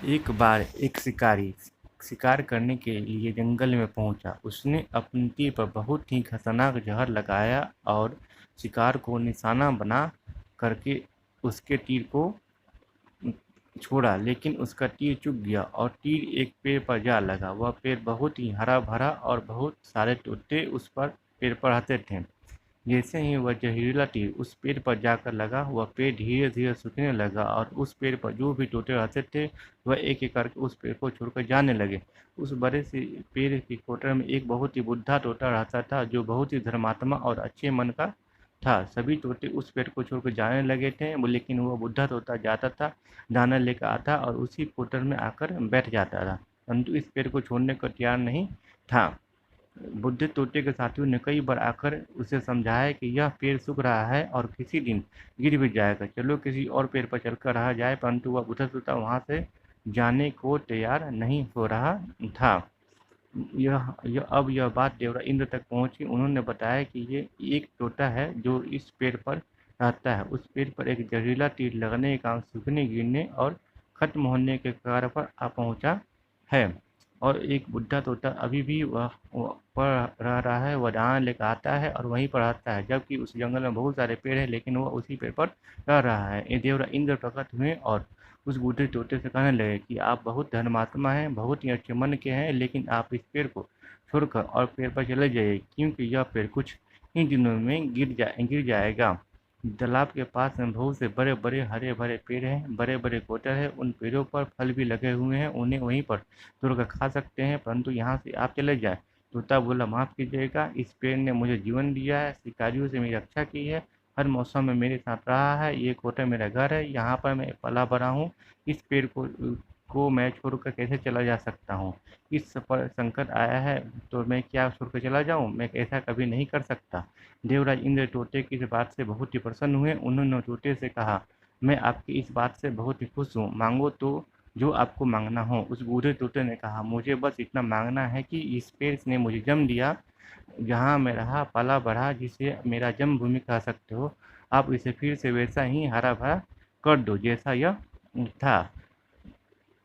एक बार एक शिकारी शिकार करने के लिए जंगल में पहुंचा। उसने अपनी तीर पर बहुत ही खतरनाक जहर लगाया और शिकार को निशाना बना करके उसके तीर को छोड़ा, लेकिन उसका तीर चूक गया और तीर एक पेड़ पर जा लगा। वह पेड़ बहुत ही हरा भरा और बहुत सारे तोते उस पर पेड़ पर रहते थे। जैसे ही वह जहरीला तीर उस पेड़ पर जाकर लगा, वह पेड़ धीरे धीरे सूखने लगा और उस पेड़ पर जो भी तोते रहते थे वह एक एक करके उस पेड़ को छोड़कर जाने लगे। उस बड़े से पेड़ की कोटर में एक बहुत ही बुढ़ा तोता रहता था, जो बहुत ही धर्मात्मा और अच्छे मन का था। सभी तोते उस पेड़ को छोड़कर जाने लगे थे, लेकिन वह बुढ़ा तोता जाता था, दाना लेकर आता और उसी कोटर में आकर बैठ जाता था, परंतु इस पेड़ को छोड़ने को तैयार नहीं था। बुढ़े तोते के साथियों ने कई बार आकर उसे समझाया कि यह पेड़ सूख रहा है और किसी दिन गिर भी जाएगा, चलो किसी और पेड़ पर चलकर रहा जाए, परंतु वह बुढ़ा तोता वहां से जाने को तैयार नहीं हो रहा था। यह बात देवरा इंद्र तक पहुंची। उन्होंने बताया कि ये एक तोता है जो इस पेड़ पर रहता है। उस पेड़ पर एक जहरीला तीर लगने के कारण सूखने, गिरने और खत्म होने के कगार पर आ पहुंचा है। और एक बुढ़ा तोता अभी भी वह पर रह रहा है। वह दाना लेकर आता है और वहीं पर रहता है, जबकि उस जंगल में बहुत सारे पेड़ हैं, लेकिन वह उसी पेड़ पर रह रहा है। ये देवरा इंद्र प्रकट हुए और उस बूढ़े तोते से कहने लगे कि आप बहुत धर्मात्मा हैं, बहुत ही अच्छे मन के हैं, लेकिन आप इस पेड़ को छोड़कर और पेड़ पर चले जाइए, क्योंकि यह पेड़ कुछ ही दिनों में गिर जाएगा। तालाब के पास में बहुत से बड़े बड़े हरे भरे पेड़ हैं, बड़े बड़े कोटर हैं, उन पेड़ों पर फल भी लगे हुए हैं, उन्हें वहीं पर तोड़कर खा सकते हैं, परंतु यहाँ से आप चले जाएं। तोता बोला, माफ़ कीजिएगा, इस पेड़ ने मुझे जीवन दिया है, शिकारियों से मेरी रक्षा की है, हर मौसम में मेरे साथ रहा है, ये कोटा मेरा घर है, यहाँ पर मैं पला बड़ा हूँ। इस पेड़ को मैं छोड़कर कैसे चला जा सकता हूँ? इस पर संकट आया है तो मैं क्या छोड़कर चला जाऊँ? मैं ऐसा कभी नहीं कर सकता। देवराज इंद्र तोते की इस बात से बहुत ही प्रसन्न हुए। उन्होंने तोते से कहा, मैं आपकी इस बात से बहुत ही खुश हूँ, मांगो तो जो आपको मांगना हो। उस बूढ़े तोते ने कहा, मुझे बस इतना मांगना है कि इस पेड़ ने मुझे जन्म दिया, जहाँ मैं रहा पला बढ़ा, जिसे मेरा जन्मभूमि कह सकते हो, आप इसे फिर से वैसा ही हरा भरा कर दो जैसा यह था।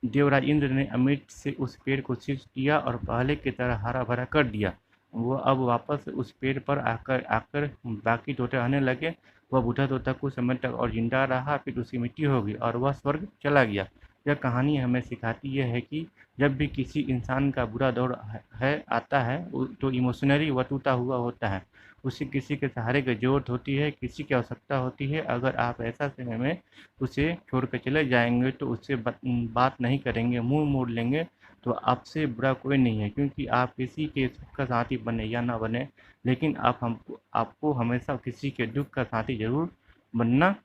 देवराज इंद्र ने अमृत से उस पेड़ को सिंच दिया और पहले की तरह हरा भरा कर दिया। वो अब वापस उस पेड़ पर आकर आकर बाकी तोते रहने लगे। वह बूढ़ा तोता कुछ समय तक और जिंदा रहा, फिर उसकी मृत्यु हो गई और वह स्वर्ग चला गया। यह कहानी हमें सिखाती यह है कि जब भी किसी इंसान का बुरा दौर आता है, तो इमोशनली वह टूटा हुआ होता है, उसे किसी के सहारे की जरूरत होती है, किसी की आवश्यकता होती है। अगर आप ऐसा समय में उसे छोड़ कर चले जाएंगे, तो उससे बात नहीं करेंगे, मुंह मोड़ लेंगे, तो आपसे बुरा कोई नहीं है, क्योंकि आप किसी के सुख का साथी बने या ना बने, लेकिन आपको हमेशा किसी के दुख का साथी जरूर बनना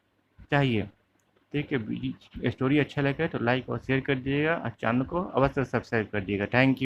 चाहिए। ठीक है, स्टोरी अच्छा लगे तो लाइक और शेयर कर दीजिएगा और चैनल को अवश्य सब्सक्राइब कर दीजिएगा। Thank you.